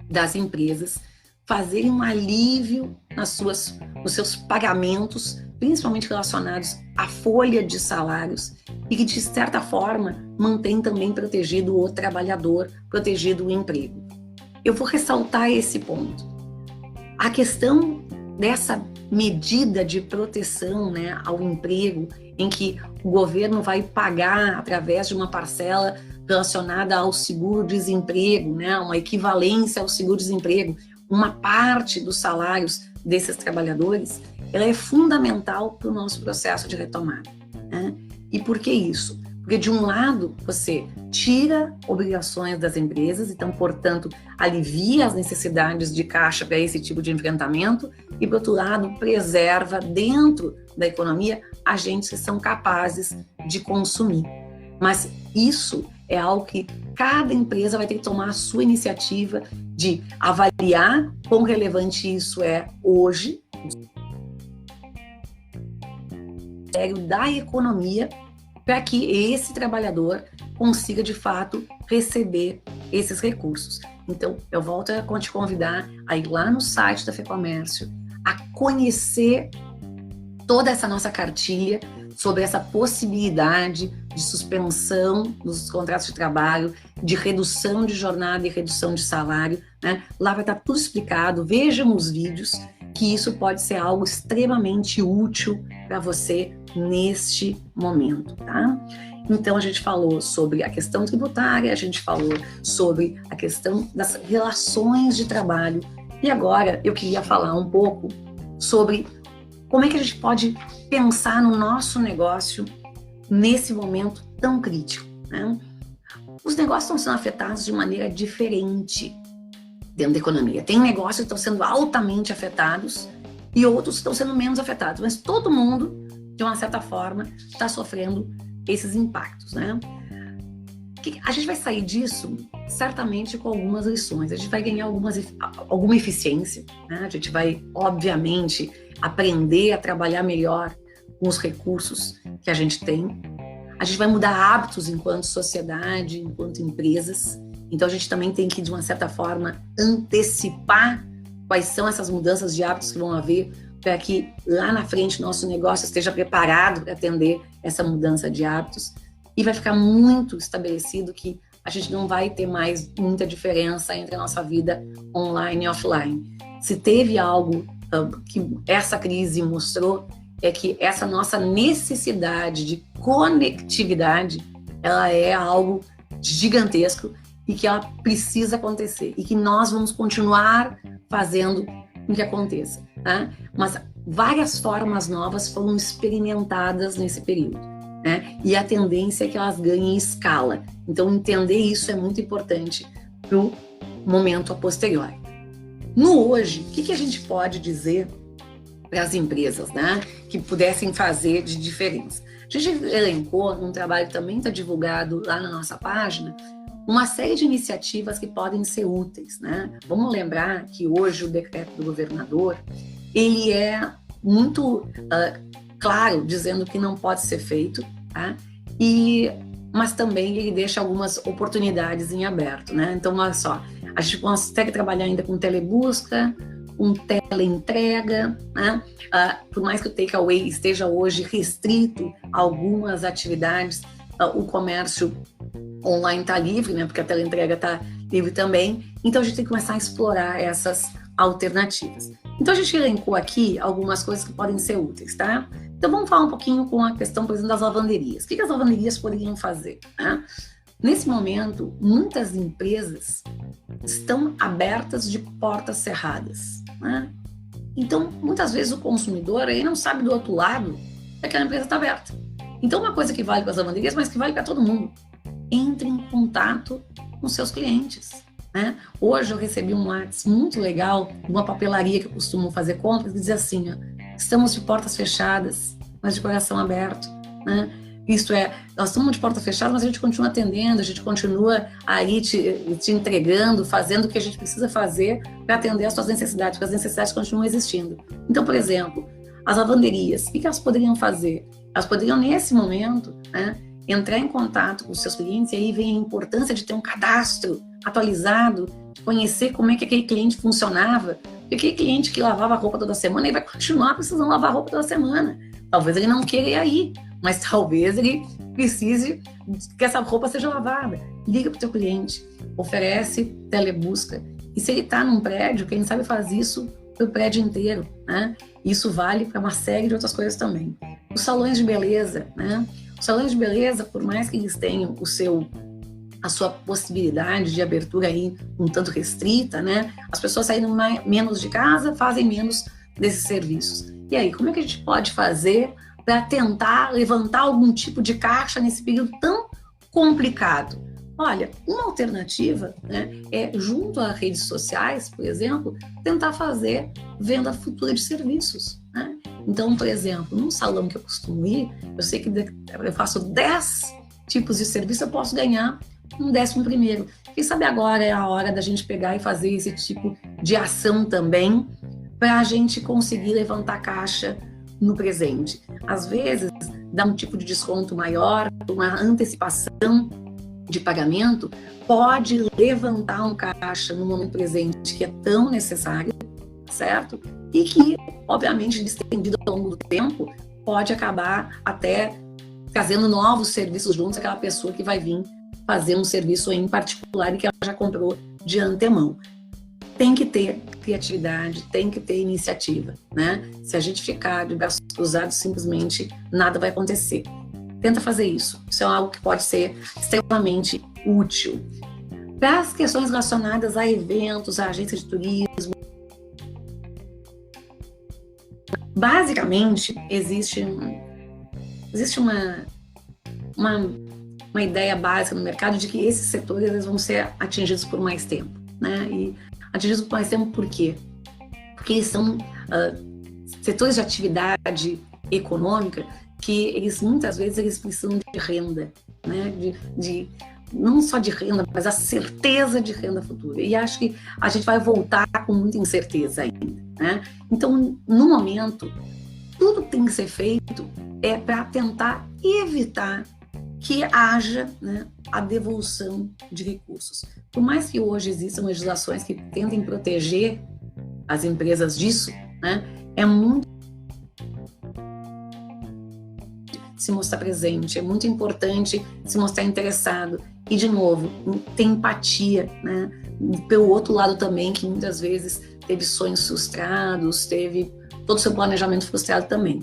das empresas fazerem um alívio nos seus pagamentos, principalmente relacionados à folha de salários, e que, de certa forma, mantém também protegido o trabalhador, protegido o emprego. Eu vou ressaltar esse ponto. A questão dessa medida de proteção, né, ao emprego, em que o governo vai pagar através de uma parcela relacionada ao seguro-desemprego, né, uma equivalência ao seguro-desemprego, uma parte dos salários desses trabalhadores, ela é fundamental para o nosso processo de retomada, né? E por que isso? Porque, de um lado, você tira obrigações das empresas, então, portanto, alivia as necessidades de caixa para esse tipo de enfrentamento e, por outro lado, preserva dentro da economia agentes que são capazes de consumir. Mas isso é algo que cada empresa vai ter que tomar a sua iniciativa de avaliar quão relevante isso é hoje, da economia, para que esse trabalhador consiga, de fato, receber esses recursos. Então, eu volto a te convidar a ir lá no site da FEComércio, a conhecer toda essa nossa cartilha sobre essa possibilidade de suspensão dos contratos de trabalho, de redução de jornada e redução de salário, né? Lá vai estar tudo explicado, vejam os vídeos, que isso pode ser algo extremamente útil para você neste momento, tá? Então, a gente falou sobre a questão tributária, a gente falou sobre a questão das relações de trabalho, e agora eu queria falar um pouco sobre como é que a gente pode pensar no nosso negócio nesse momento tão crítico, né? Os negócios estão sendo afetados de maneira diferente dentro da economia. Tem negócios que estão sendo altamente afetados e outros que estão sendo menos afetados, mas todo mundo, de uma certa forma, está sofrendo esses impactos, né? A gente vai sair disso certamente com algumas lições. A gente vai ganhar alguma eficiência, né? A gente vai, obviamente, aprender a trabalhar melhor com os recursos que a gente tem. A gente vai mudar hábitos enquanto sociedade, enquanto empresas. Então, a gente também tem que, de uma certa forma, antecipar quais são essas mudanças de hábitos que vão haver para que lá na frente nosso negócio esteja preparado para atender essa mudança de hábitos. E vai ficar muito estabelecido que a gente não vai ter mais muita diferença entre a nossa vida online e offline. Se teve algo que essa crise mostrou, é que essa nossa necessidade de conectividade, ela é algo gigantesco e que ela precisa acontecer e que nós vamos continuar fazendo com que aconteça, tá? Mas várias formas novas foram experimentadas nesse período, né? E a tendência é que elas ganhem escala. Então, entender isso é muito importante para o momento a posteriori. No hoje, o que a gente pode dizer para as empresas, né, que pudessem fazer de diferença? A gente elencou, num trabalho que também está divulgado lá na nossa página, uma série de iniciativas que podem ser úteis, né? Vamos lembrar que hoje o decreto do governador, ele é muito claro, dizendo que não pode ser feito, tá? Mas também ele deixa algumas oportunidades em aberto, né? Então, olha só, a gente consegue trabalhar ainda com telebusca, com teleentrega, né? Por mais que o takeaway esteja hoje restrito a algumas atividades, o comércio online está livre, né? Porque a teleentrega está livre também. Então, a gente tem que começar a explorar essas alternativas. Então, a gente elencou aqui algumas coisas que podem ser úteis, tá? Então, vamos falar um pouquinho com a questão, por exemplo, das lavanderias. O que as lavanderias poderiam fazer, né? Nesse momento, muitas empresas estão abertas de portas cerradas, né? Então, muitas vezes o consumidor ele não sabe do outro lado que aquela empresa está aberta. Então, uma coisa que vale para as lavanderias, mas que vale para todo mundo, entre em contato com seus clientes, né? Hoje eu recebi um WhatsApp muito legal de uma papelaria que eu costumo fazer compras, que diz assim, ó, estamos de portas fechadas, mas de coração aberto, né? Isto é, nós estamos de porta fechada, mas a gente continua atendendo, a gente continua aí te entregando, fazendo o que a gente precisa fazer para atender as suas necessidades, porque as necessidades continuam existindo. Então, por exemplo, as lavanderias, o que elas poderiam fazer? Elas poderiam, nesse momento, né, entrar em contato com os seus clientes, e aí vem a importância de ter um cadastro atualizado, de conhecer como é que aquele cliente funcionava, porque aquele cliente que lavava a roupa toda semana, ele vai continuar precisando lavar a roupa toda semana. Talvez ele não queira ir aí, mas talvez ele precise que essa roupa seja lavada. Liga para o teu cliente, oferece telebusca. E se ele está num prédio, quem sabe faz isso para o prédio inteiro, né? Isso vale para uma série de outras coisas também. Os salões de beleza, né? Os salões de beleza, por mais que eles tenham a sua possibilidade de abertura aí um tanto restrita, né? As pessoas saindo menos de casa fazem menos desses serviços. E aí, como é que a gente pode fazer para tentar levantar algum tipo de caixa nesse período tão complicado? Olha, uma alternativa, né, é, junto a redes sociais, por exemplo, tentar fazer venda futura de serviços, né? Então, por exemplo, num salão que eu costumo ir, eu sei que eu faço 10 tipos de serviço, eu posso ganhar um 11º. Quem sabe agora é a hora da gente pegar e fazer esse tipo de ação também, para a gente conseguir levantar caixa no presente. Às vezes, dá um tipo de desconto maior, uma antecipação de pagamento, pode levantar um caixa no momento presente que é tão necessário, certo? E que, obviamente, estendido ao longo do tempo, pode acabar até trazendo novos serviços juntos àquela pessoa que vai vir fazer um serviço em particular e que ela já comprou de antemão. Tem que ter criatividade, tem que ter iniciativa, né? Se a gente ficar de braços cruzados, simplesmente nada vai acontecer. Tenta fazer isso. Isso é algo que pode ser extremamente útil. Para as questões relacionadas a eventos, a agências de turismo, basicamente existe uma ideia básica no mercado de que esses setores eles vão ser atingidos por mais tempo, né? E atingidos por mais tempo por quê? Porque eles são setores de atividade econômica que eles muitas vezes eles precisam de renda, né? Não só de renda, mas a certeza de renda futura. E acho que a gente vai voltar com muita incerteza ainda, né? Então, no momento, tudo tem que ser feito para tentar evitar que haja, né, a devolução de recursos. Por mais que hoje existam legislações que tentem proteger as empresas disso, né, é muito se mostrar presente, é muito importante se mostrar interessado. E, de novo, ter empatia, né? Pelo outro lado também, que muitas vezes teve sonhos frustrados, teve todo o seu planejamento frustrado também.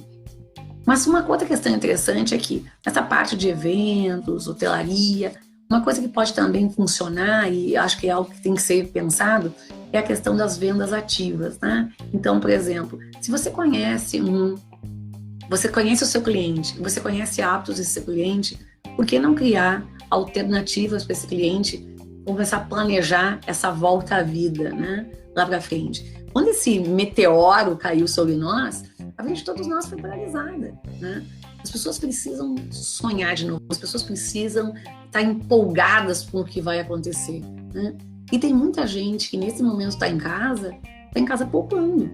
Mas uma outra questão interessante é que, nessa parte de eventos, hotelaria, uma coisa que pode também funcionar, e acho que é algo que tem que ser pensado, é a questão das vendas ativas, né? Então, por exemplo, se você conhece o seu cliente, você conhece hábitos desse seu cliente, por que não criar alternativas para esse cliente, começar a planejar essa volta à vida, né, lá para frente? Quando esse meteoro caiu sobre nós, a vida de todos nós foi paralisada, né? As pessoas precisam sonhar de novo, as pessoas precisam estar empolgadas com o que vai acontecer, né? E tem muita gente que nesse momento está em casa poupando.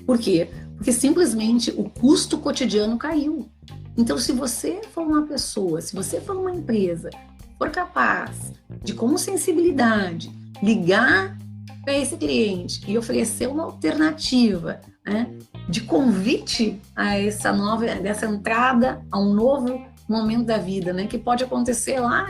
Por quê? Porque simplesmente o custo cotidiano caiu. Então, se você for uma pessoa, se você for uma empresa, for capaz de, com sensibilidade, ligar para esse cliente e oferecer uma alternativa, né, de convite a dessa entrada a um novo momento da vida, né, que pode acontecer lá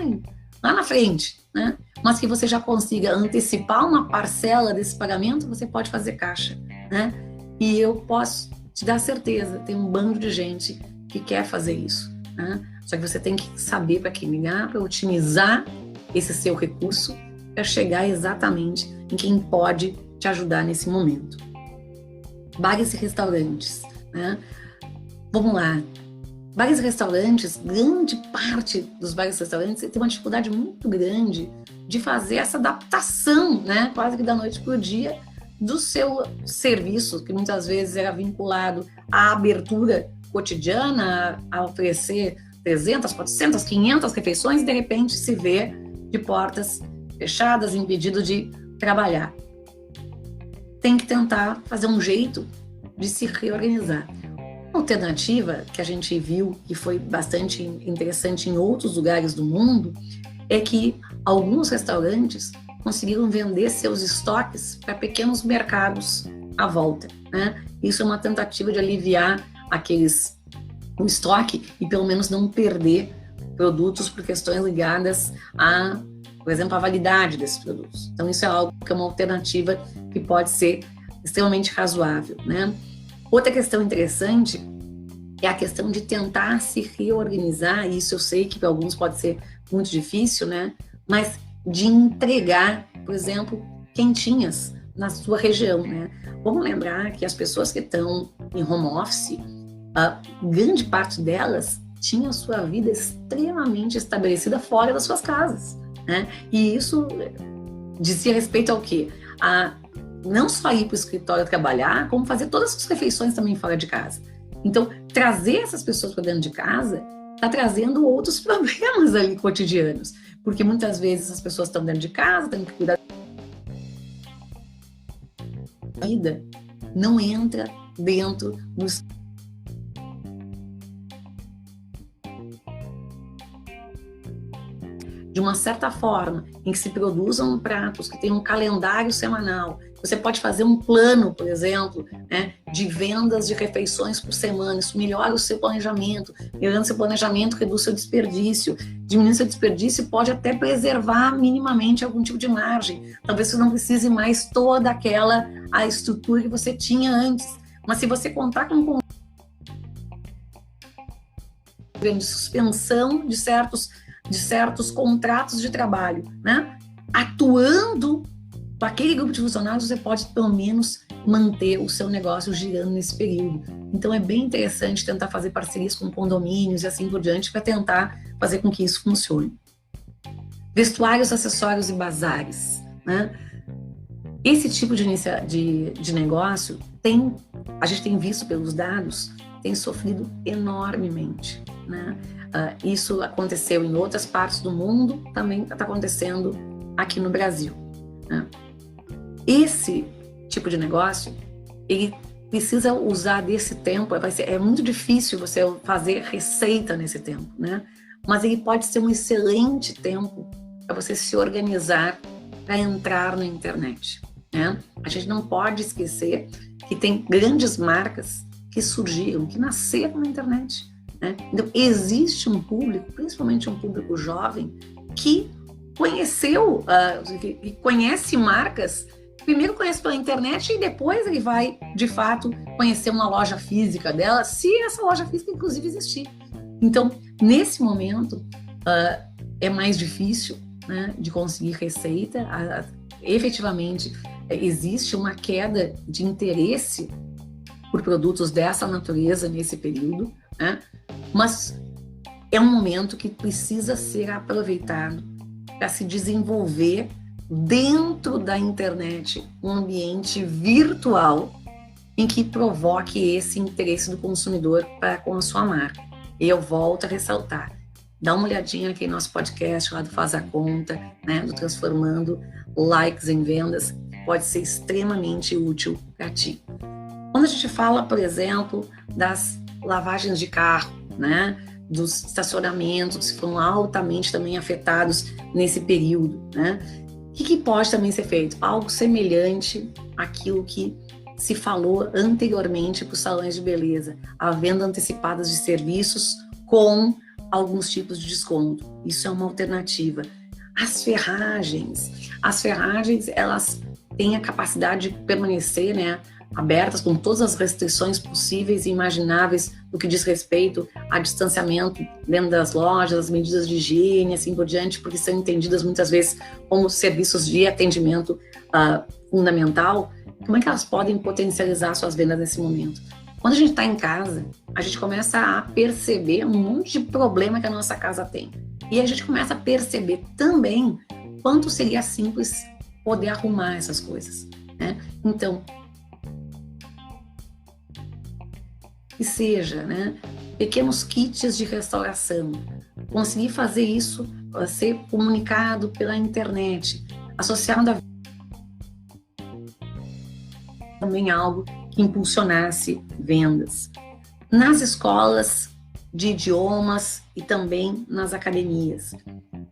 na frente, né, mas que você já consiga antecipar uma parcela desse pagamento, você pode fazer caixa, né? E eu posso te dar certeza, tem um bando de gente que quer fazer isso, né? Só que você tem que saber para quem ligar, para otimizar esse seu recurso, para chegar exatamente em quem pode te ajudar nesse momento. Bares e restaurantes, né? Vamos lá. Bares e restaurantes, grande parte dos bares e restaurantes tem uma dificuldade muito grande de fazer essa adaptação, né? Quase que da noite para o dia, do seu serviço, que muitas vezes era vinculado à abertura cotidiana, a oferecer 300, 400, 500 refeições, e de repente se vê de portas fechadas, impedido de trabalhar. Tem que tentar fazer um jeito de se reorganizar. Uma alternativa que a gente viu e foi bastante interessante em outros lugares do mundo é que alguns restaurantes conseguiram vender seus estoques para pequenos mercados à volta, né? Isso é uma tentativa de aliviar o estoque e pelo menos não perder produtos por questões ligadas a, por exemplo, a validade desses produtos. Então isso é algo que é uma alternativa que pode ser extremamente razoável, né? Outra questão interessante é a questão de tentar se reorganizar, e isso eu sei que para alguns pode ser muito difícil, né? Mas de entregar, por exemplo, quentinhas na sua região, né? Vamos lembrar que as pessoas que estão em home office, grande parte delas tinha a sua vida extremamente estabelecida fora das suas casas, né? E isso dizia respeito ao quê? A não só ir para o escritório trabalhar, como fazer todas as refeições também fora de casa. Então, trazer essas pessoas para dentro de casa está trazendo outros problemas ali cotidianos, porque muitas vezes as pessoas estão dentro de casa, têm que cuidar da vida, não entra dentro dos de uma certa forma, em que se produzam pratos, que tem um calendário semanal. Você pode fazer um plano, por exemplo, né, de vendas de refeições por semana. Isso melhora o seu planejamento. Melhorando seu planejamento, reduz seu desperdício. Diminuindo seu desperdício pode até preservar minimamente algum tipo de margem. Talvez você não precise mais toda a estrutura que você tinha antes. Mas se você contar com de suspensão de certos contratos de trabalho, né? Atuando com aquele grupo de funcionários, você pode pelo menos manter o seu negócio girando nesse período. Então é bem interessante tentar fazer parcerias com condomínios e assim por diante para tentar fazer com que isso funcione. Vestuários, acessórios e bazares, né? Esse tipo de negócio a gente tem visto pelos dados, tem sofrido enormemente, né? Isso aconteceu em outras partes do mundo, também está acontecendo aqui no Brasil, né? Esse tipo de negócio, ele precisa usar desse tempo, é muito difícil você fazer receita nesse tempo, né? Mas ele pode ser um excelente tempo para você se organizar para entrar na internet, né? A gente não pode esquecer que tem grandes marcas que surgiram, que nasceram na internet, né? Então, existe um público, principalmente um público jovem, que que conhece marcas, primeiro conhece pela internet e depois ele vai, de fato, conhecer uma loja física dela, se essa loja física, inclusive, existir. Então, nesse momento, é mais difícil, né, de conseguir receita. Efetivamente, existe uma queda de interesse por produtos dessa natureza nesse período, né? Mas é um momento que precisa ser aproveitado para se desenvolver dentro da internet um ambiente virtual em que provoque esse interesse do consumidor com a sua marca. E eu volto a ressaltar, dá uma olhadinha aqui no nosso podcast lá do Faz a Conta, né, do Transformando Likes em Vendas, pode ser extremamente útil para ti. Quando a gente fala, por exemplo, das lavagens de carro, né, dos estacionamentos que foram altamente também afetados nesse período, né, o que pode também ser feito? Algo semelhante àquilo que se falou anteriormente para os salões de beleza, a venda antecipada de serviços com alguns tipos de desconto. Isso é uma alternativa. As ferragens, elas têm a capacidade de permanecer, né, abertas com todas as restrições possíveis e imagináveis no que diz respeito a distanciamento dentro das lojas, as medidas de higiene, assim por diante, porque são entendidas muitas vezes como serviços de atendimento fundamental. Como é que elas podem potencializar suas vendas nesse momento? Quando a gente está em casa, a gente começa a perceber um monte de problema que a nossa casa tem. E a gente começa a perceber também quanto seria simples poder arrumar essas coisas, né? Então, que seja, né, pequenos kits de restauração, conseguir fazer isso ser comunicado pela internet, associado a também algo que impulsionasse vendas. Nas escolas de idiomas e também nas academias.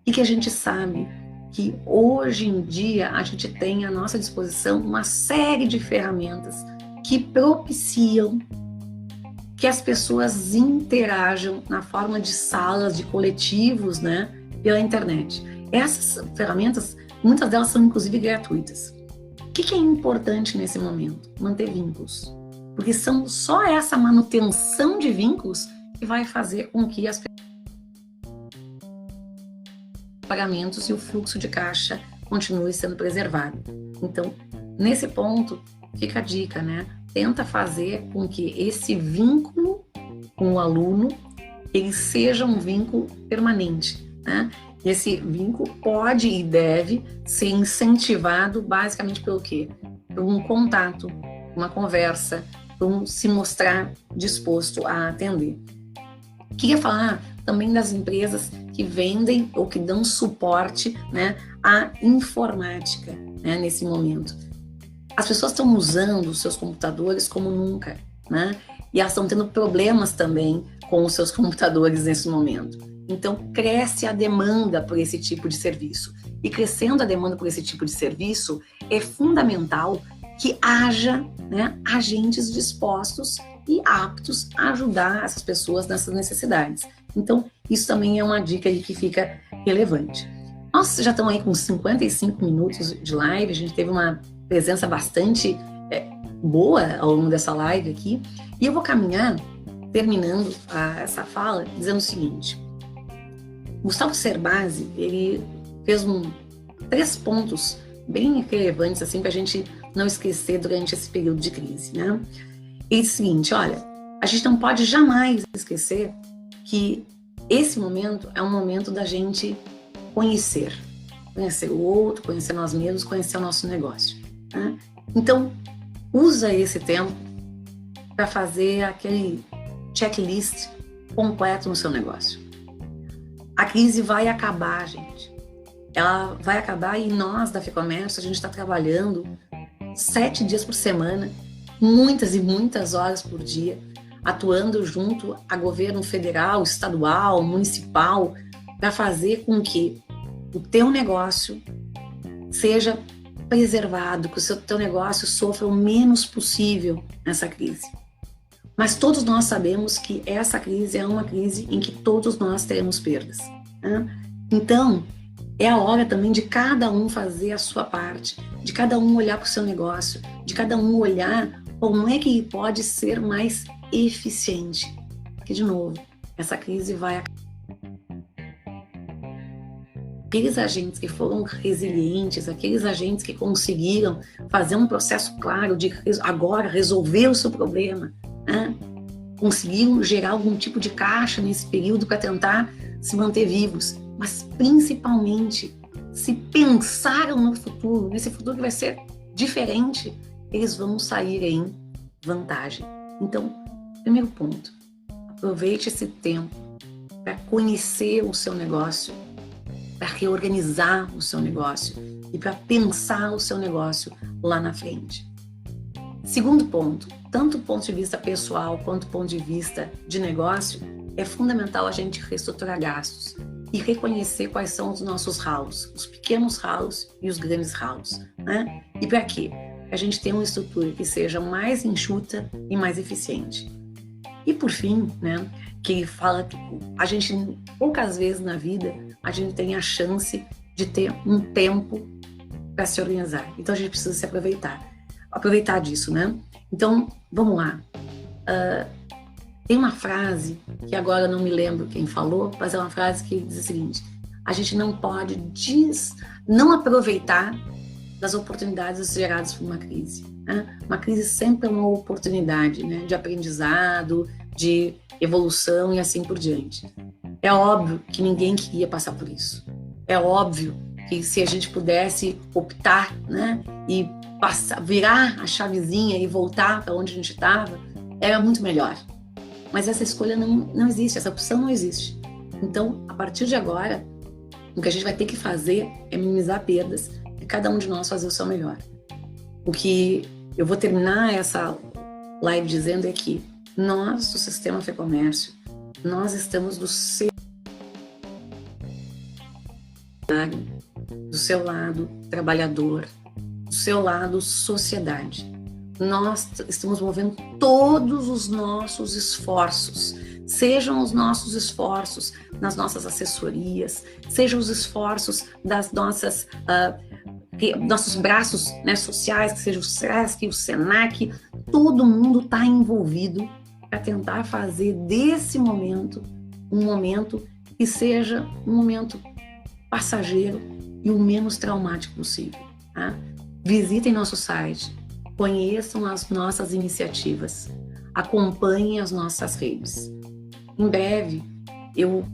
E que a gente sabe que hoje em dia a gente tem à nossa disposição uma série de ferramentas que propiciam que as pessoas interajam na forma de salas, de coletivos, né, pela internet. Essas ferramentas, muitas delas são inclusive gratuitas. O que é importante nesse momento? Manter vínculos. Porque são só essa manutenção de vínculos que vai fazer com que as pagamentos e o fluxo de caixa continue sendo preservado. Então, nesse ponto, fica a dica, né? Tenta fazer com que esse vínculo com o aluno ele seja um vínculo permanente, né? Esse vínculo pode e deve ser incentivado basicamente pelo quê? Por um contato, uma conversa, por um se mostrar disposto a atender. Queria falar também das empresas que vendem ou que dão suporte, né, à informática, né, nesse momento. As pessoas estão usando os seus computadores como nunca, né? E elas estão tendo problemas também com os seus computadores nesse momento. Então, cresce a demanda por esse tipo de serviço. E crescendo a demanda por esse tipo de serviço, é fundamental que haja, né, agentes dispostos e aptos a ajudar essas pessoas nessas necessidades. Então, isso também é uma dica aí que fica relevante. Nós já estamos aí com 55 minutos de live, a gente teve uma presença bastante boa ao longo dessa live aqui, e eu vou caminhar, terminando essa fala, dizendo o seguinte: Gustavo Cerbasi, ele fez 3 pontos bem relevantes, assim, para a gente não esquecer durante esse período de crise, né? Ele diz o seguinte: olha, a gente não pode jamais esquecer que esse momento é um momento da gente conhecer o outro, conhecer nós mesmos, conhecer o nosso negócio, né? Então, usa esse tempo para fazer aquele checklist completo no seu negócio. A crise vai acabar, gente. Ela vai acabar e nós da FEComércio, a gente está trabalhando 7 dias por semana, muitas e muitas horas por dia, atuando junto a governo federal, estadual, municipal, para fazer com que o teu negócio seja preservado, que o teu negócio sofra o menos possível nessa crise. Mas todos nós sabemos que essa crise é uma crise em que todos nós teremos perdas, né? Então, é a hora também de cada um fazer a sua parte, de cada um olhar para o seu negócio, de cada um olhar como é que pode ser mais eficiente. Porque, de novo, essa crise vai... Aqueles agentes que foram resilientes, aqueles agentes que conseguiram fazer um processo claro de agora resolver o seu problema, né? Conseguiram gerar algum tipo de caixa nesse período para tentar se manter vivos, mas principalmente se pensaram no futuro, nesse futuro que vai ser diferente, eles vão sair em vantagem. Então, primeiro ponto, aproveite esse tempo para conhecer o seu negócio, para reorganizar o seu negócio e para pensar o seu negócio lá na frente. Segundo ponto, tanto do ponto de vista pessoal quanto do ponto de vista de negócio, é fundamental a gente reestruturar gastos e reconhecer quais são os nossos ralos, os pequenos ralos e os grandes ralos, né? E para quê? A gente tem uma estrutura que seja mais enxuta e mais eficiente. E por fim, né, que fala que a gente, poucas vezes na vida, a gente tem a chance de ter um tempo para se organizar. Então a gente precisa se aproveitar disso, né? Então, vamos lá. Tem uma frase, que agora eu não me lembro quem falou, mas é uma frase que diz o seguinte: a gente não pode não aproveitar das oportunidades geradas por uma crise, né? Uma crise sempre é uma oportunidade, né, de aprendizado, de evolução e assim por diante. É óbvio que ninguém queria passar por isso. É óbvio que se a gente pudesse optar, né, e virar a chavezinha e voltar para onde a gente estava, era muito melhor. Mas essa escolha não existe, essa opção não existe. Então, a partir de agora, o que a gente vai ter que fazer é minimizar perdas e cada um de nós fazer o seu melhor. O que eu vou terminar essa live dizendo é que nós, do Sistema FEComércio, nós estamos do seu lado trabalhador, do seu lado sociedade. Nós estamos movendo todos os nossos esforços, sejam os nossos esforços nas nossas assessorias, sejam os esforços das nossos braços, né, sociais, que seja o SESC, o SENAC, todo mundo está envolvido para tentar fazer desse momento um momento que seja um momento passageiro e o menos traumático possível, tá? Visitem nosso site, conheçam as nossas iniciativas, acompanhem as nossas redes. Em breve, eu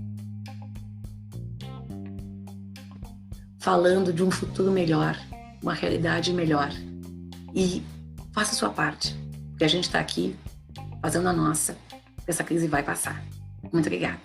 falando de um futuro melhor, uma realidade melhor. E faça a sua parte, porque a gente está aqui fazendo a nossa, essa crise vai passar. Muito obrigada.